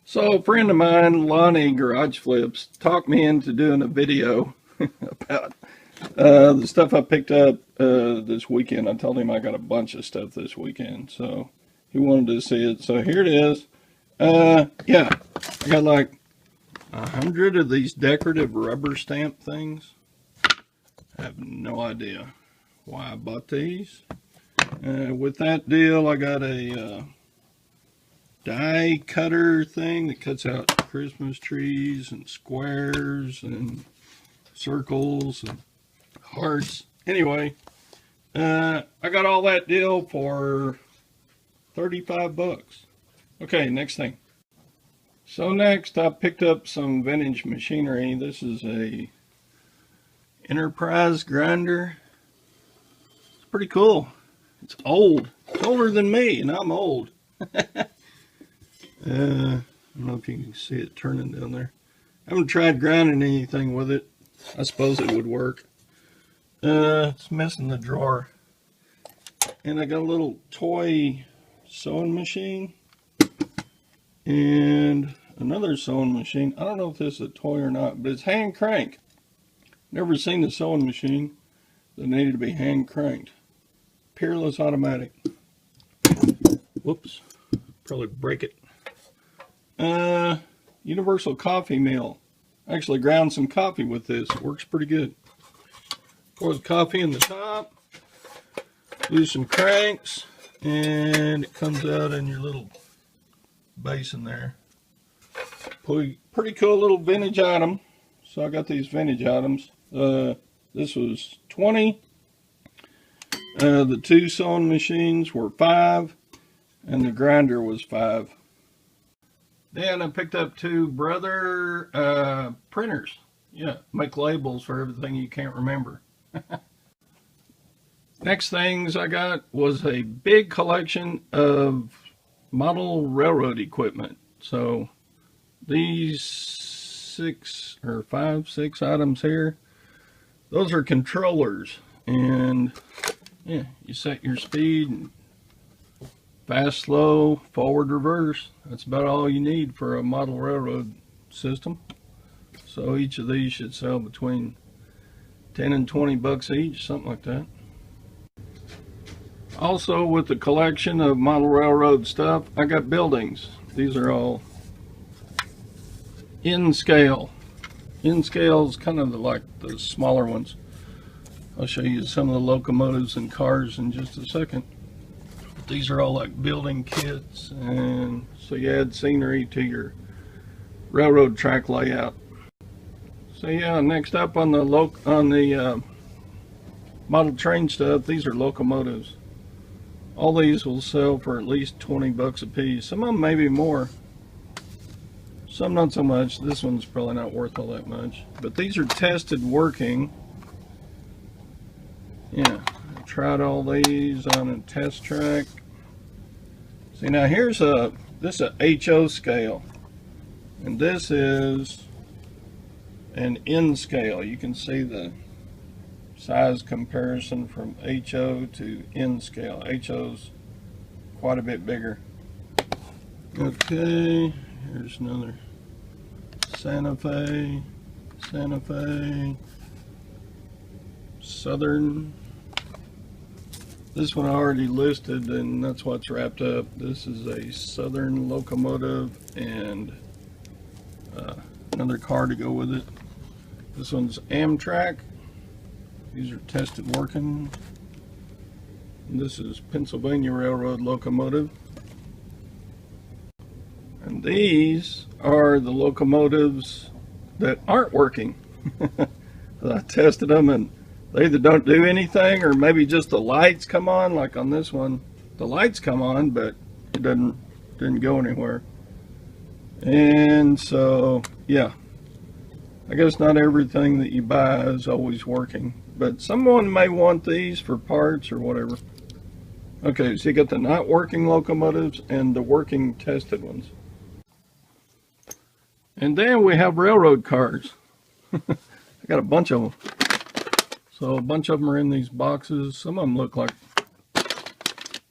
So a friend of mine, Lonnie Garage Flips, talked me into doing a video about the stuff I picked up this weekend. I told him I got a bunch of stuff this weekend, so he wanted to see it. So here it is. Yeah, I got like 100 of these decorative rubber stamp things. I have no idea why I bought these. With that deal, I got a die cutter thing that cuts out Christmas trees and squares and circles and hearts. Anyway, I got all that deal for 35 bucks. Okay, next thing. So next I picked up some vintage machinery. This is a Enterprise grinder. It's pretty cool. It's old. It's older than me, and I'm old. I don't know if you can see it turning down there. I haven't tried grinding anything with it. I suppose it would work. It's missing the drawer. And I got a little toy sewing machine. And another sewing machine. I don't know if this is a toy or not, but it's hand crank. Never seen a sewing machine that needed to be hand cranked. Peerless automatic. Whoops. Probably break it. Universal coffee mill. Actually ground some coffee with this. Works pretty good. Pour the coffee in the top. Do some cranks. And it comes out in your little basin there. Pretty cool little vintage item. So I got these vintage items. This was 20. The two sewing machines were 5. And the grinder was 5. Then I picked up 2 Brother printers. Yeah, make labels for everything you can't remember. Next things I got was a big collection of model railroad equipment. So these 6 items here, those are controllers. And yeah, you set your speed and fast, slow, forward, reverse. That's about all you need for a model railroad system. So each of these should sell between 10 and 20 bucks each, something like that. Also, with the collection of model railroad stuff, I got buildings. These are all in scale. In scale is kind of like the smaller ones. I'll show you some of the locomotives and cars in just a second. These are all like building kits, and so you add scenery to your railroad track layout. So yeah, next up on the model train stuff, these are locomotives. All these will sell for at least 20 bucks a piece. Some of them maybe more. Some not so much. This one's probably not worth all that much. But these are tested working. Yeah. Tried all these on a test track. See, now here's this is a HO scale, and this is an N scale. You can see the size comparison from HO to N scale. HO's quite a bit bigger. Okay, here's another Santa Fe, Southern. This one I already listed, and that's what's wrapped up. This is a Southern locomotive and another car to go with it. This one's Amtrak. These are tested working. And this is Pennsylvania Railroad locomotive. And these are the locomotives that aren't working. I tested them, and they either don't do anything, or maybe just the lights come on. Like on this one, the lights come on, but it didn't go anywhere. And so, yeah, I guess not everything that you buy is always working, but someone may want these for parts or whatever. Okay, so you got the not working locomotives and the working tested ones. And then we have railroad cars. I got a bunch of them. So a bunch of them are in these boxes. Some of them look like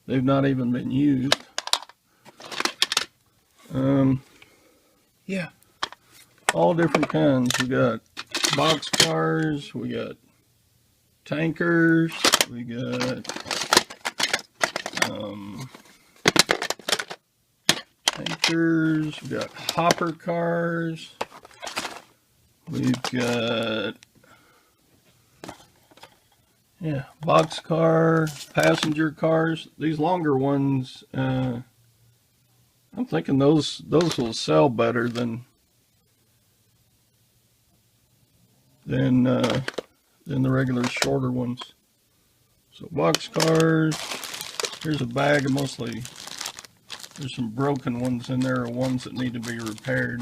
they've not even been used. Yeah, all different kinds. We got boxcars, we got tankers, we got tankers, we got hopper cars, we've got boxcar, passenger cars. These longer ones, I'm thinking those will sell better than the regular shorter ones. So boxcars. Here's a bag of mostly. There's some broken ones in there, or ones that need to be repaired.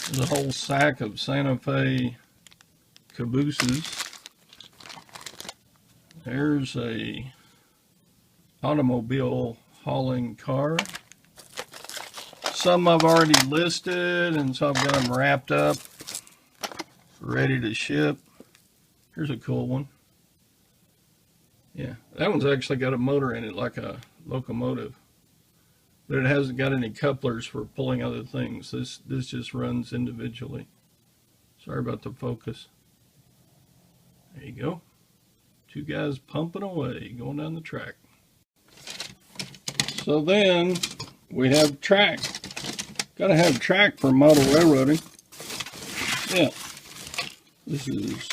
There's a whole sack of Santa Fe cabooses. There's a automobile hauling car. Some I've already listed, and so I've got them wrapped up, ready to ship. Here's a cool one. Yeah, that one's actually got a motor in it, like a locomotive, but it hasn't got any couplers for pulling other things. This just runs individually. Sorry about the focus. There you go. Two guys pumping away, going down the track. So then we have track. Gotta have track for model railroading. Yeah. This is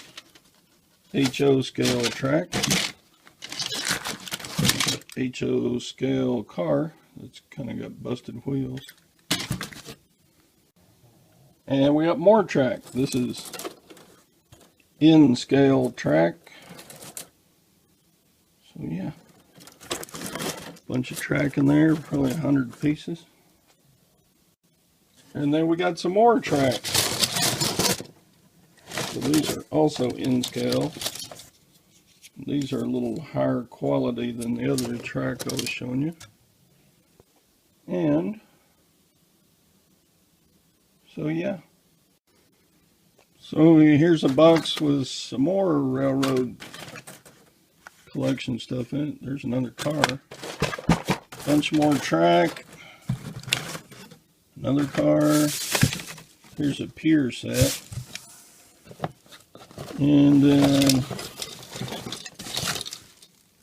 HO scale track. HO scale car that's kind of got busted wheels. And we got more track. This is N scale track. So yeah, bunch of track in there, probably 100 pieces. And then we got some more track. So these are also in scale. These are a little higher quality than the other track I was showing you. And so yeah. So here's a box with some more railroad collection stuff in it. There's another car. Bunch more track. Another car. Here's a pier set. And then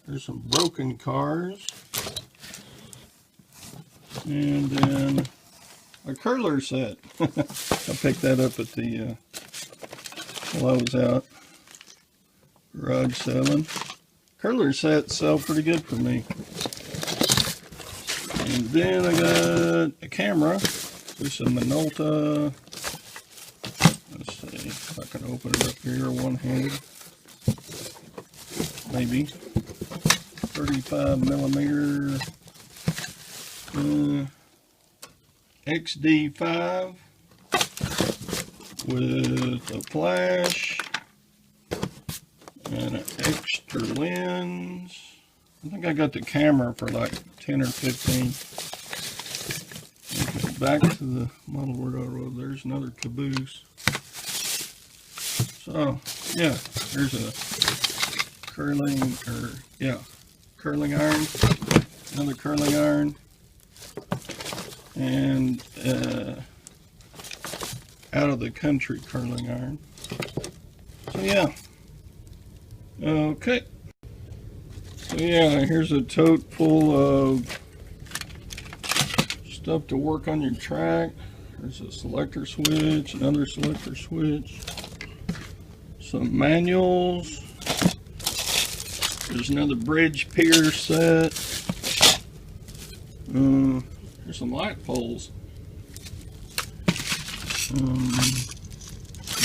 there's some broken cars. And then a curler set. I picked that up at the while I was out garage selling. Curler sets sell pretty good for me. And then I got a camera. There's a Minolta. Let's see if I can open it up here one-handed. Maybe. 35 millimeter XD5 with a flash and an extra lens. I think I got the camera for like 10 or 15. Okay, back to the model railroad. There's another caboose. So yeah, there's a curling iron, another curling iron, and out of the country curling iron. So yeah. Okay. So yeah, here's a tote full of stuff to work on your track. There's a selector switch, another selector switch, some manuals. There's another bridge pier set. There's some light poles.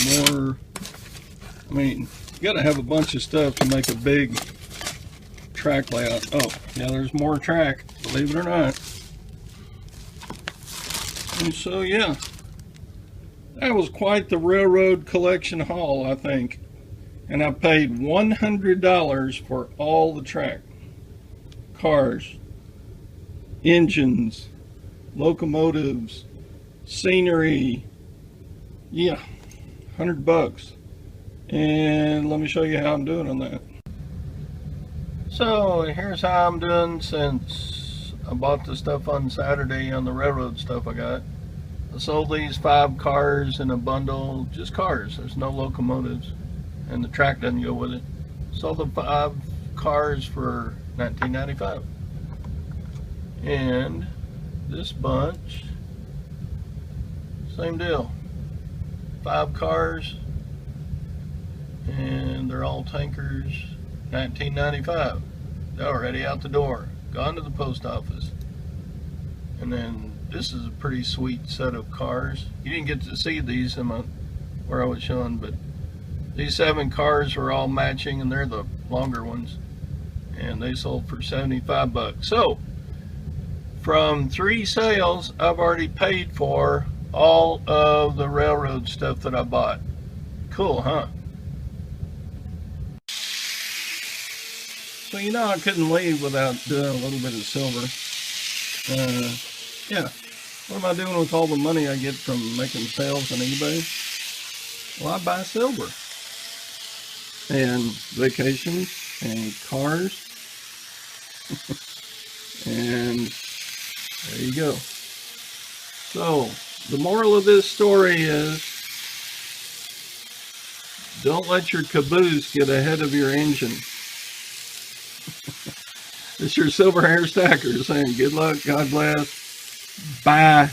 More. I mean, you gotta have a bunch of stuff to make a big track layout. Oh, yeah, there's more track, believe it or not. And so, yeah, that was quite the railroad collection haul, I think. And I paid $100 for all the track. Cars, engines, locomotives, scenery. Yeah, $100. And let me show you how I'm doing on that. So here's how I'm doing since I bought the stuff on Saturday on the railroad stuff I got. I sold these 5 cars in a bundle, just cars. There's no locomotives, and the track doesn't go with it. Sold the 5 cars for $19.95. And this bunch, same deal. 5 cars, and they're all tankers. $19.95. They're already out the door, gone to the post office. And then this is a pretty sweet set of cars. You didn't get to see these in where I was showing, but these 7 cars were all matching, and they're the longer ones, and they sold for 75 bucks. So from 3 sales, I've already paid for all of the railroad stuff that I bought. Cool, huh? So I couldn't leave without doing a little bit of silver. Yeah, what am I doing with all the money I get from making sales on eBay? Well, I buy silver and vacations and cars. And there you go. So the moral of this story is, don't let your caboose get ahead of your engine. It's your silver hair stacker saying good luck, God bless, bye.